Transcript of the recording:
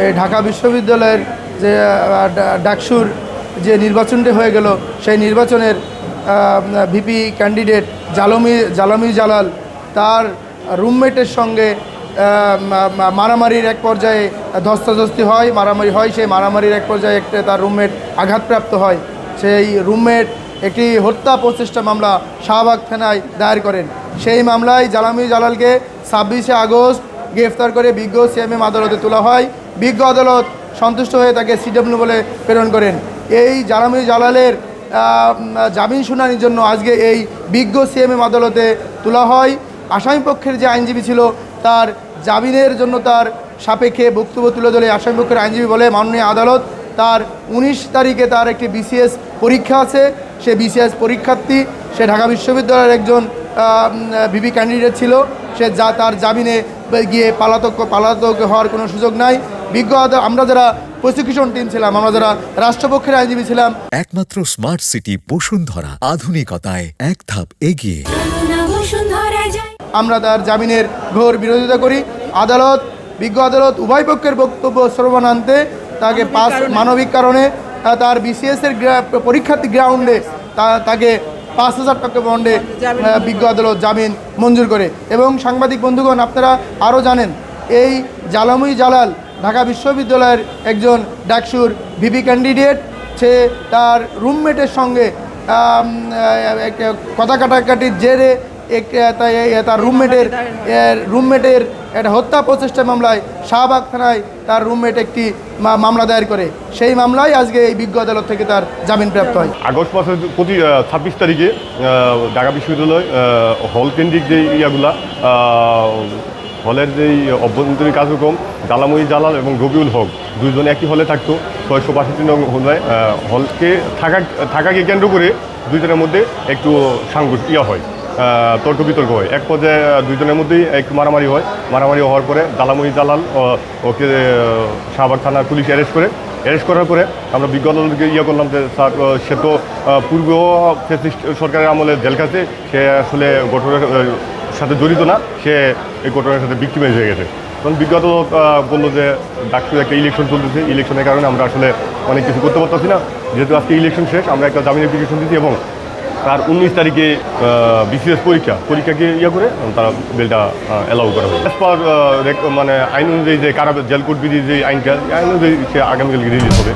এই ঢাকা বিশ্ববিদ্যালয়ের যে ডাকসুর যে নির্বাচনটি হয়ে গেল সেই নির্বাচনের ভিপি ক্যান্ডিডেট জালামি জালাল তার রুমমেটের সঙ্গে মারামারির এক পর্যায়ে ধস্তাধস্তি হয়, মারামারি হয়। সেই মারামারির এক পর্যায়ে তার রুমমেট আঘাতপ্রাপ্ত হয়। সেই রুমমেট একটি হত্যা প্রচেষ্টা মামলা শাহবাগ থানায় দায়ের করেন। সেই মামলায় জালামি জালালকে 26শে আগস্ট গ্রেফতার করে বিজ্ঞ সিএমএম আদালতে তোলা হয়। বিজ্ঞ আদালত সন্তুষ্ট হয়ে তাকে সিডব্লিউ বলে প্রেরণ করেন। এই জালামি জালালের জামিন শুনানির জন্য আজকে এই বিজ্ঞ সিএমএম আদালতে তোলা হয়। আসামিপক্ষের যে আইনজীবী ছিল তার জামিনের জন্য তার সাপেক্ষে বক্তব্য তুলে ধরে আসামিপক্ষের আইনজীবী বলে, মাননীয় আদালত, তার 19 তারিখে তার একটি বিসিএস পরীক্ষা আছে। সে বিসিএস পরীক্ষার্থী, সে ঢাকা বিশ্ববিদ্যালয়ের একজন ভিপি ক্যান্ডিডেট ছিল। সে তার জামিনে গিয়ে পালাতক হওয়ার কোনো সুযোগ নাই। বিজ্ঞ আমরা যারা প্রসিকিউশন টিম ছিলাম, আমরা যারা রাষ্ট্রপক্ষের আইনজীবী ছিলাম, একমাত্র স্মার্ট সিটি বসুন্ধরা, আধুনিকতায় এক ধাপ এগিয়ে। আমরা তার জামিনের ঘোর বিরোধিতা করি। বিজ্ঞ আদালত উভয় পক্ষের বক্তব্য শ্রবণান্তে তাকে মানবিক কারণে তার বিসিএসের পরীক্ষার্থী গ্রাউন্ডে তাকে 5,000 টাকা বন্ডে বিজ্ঞ আদালত জামিন মঞ্জুর করে। এবং সাংবাদিক বন্ধুগণ, আপনারা আরও জানেন, এই জালামি জালাল ঢাকা বিশ্ববিদ্যালয়ের একজন ডাকসুর ভিপি ক্যান্ডিডেট। সে তার রুমমেটের সঙ্গে কথা কাটাকাটির জেরে তার রুমমেটের একটা হত্যা প্রচেষ্টা মামলায় শাহবাগ থানায় তার রুমমেট একটি মামলা দায়ের করে। সেই মামলায় আজকে এই বিজ্ঞ আদালত থেকে তার জামিন প্রাপ্ত হয়। আগস্ট মাসের 26 তারিখে ঢাকা বিশ্ববিদ্যালয় হল কেন্দ্রিক যে ইয়াগুলা হলের যেই অভ্যন্তরীণ কার্যক্রম, জালামি জালাল এবং রবিউল হক দুইজন একই হলে থাকতো। 662 নং হলকে থাকাকে কেন্দ্র করে দুইজনের মধ্যে একটু হয়, তর্ক বিতর্ক হয়। এক পর্যায়ে দুইজনের মধ্যেই একটু মারামারি হয়। মারামারি হওয়ার পরে জালামি জালাল ওকে শাহবাগ থানার পুলিশ অ্যারেস্ট করার পরে আমরা বিজ্ঞ আদালতকে করলাম যে সে তো পূর্ব সরকারের আমলে জেল খাটে, সে আসলে ঘটনার সাথে জড়িত না, সে এই ঘটনার সাথে ভিক্টিমাইজ হয়ে গেছে। তখন বিজ্ঞ আদালত বললো যে ডাক্তার একটা ইলেকশন চলতেছে, ইলেকশনের কারণে আমরা আসলে অনেক কিছু করতে পারতেছি না। যেহেতু আজকে ইলেকশন শেষ, আমরা একটা জামিন অ্যাপ্লিকেশন দিচ্ছি এবং তার 19 তারিখে বিসিএস পরীক্ষাকে করে তারা বেলটা অ্যালাউ করা হবে। অ্যাজ পার মানে আইন অনুযায়ী যে কারা জেল কোড বিধি যে আইনটা, আইন অনুযায়ী সে আগামীকালকে রিলিজ হবে।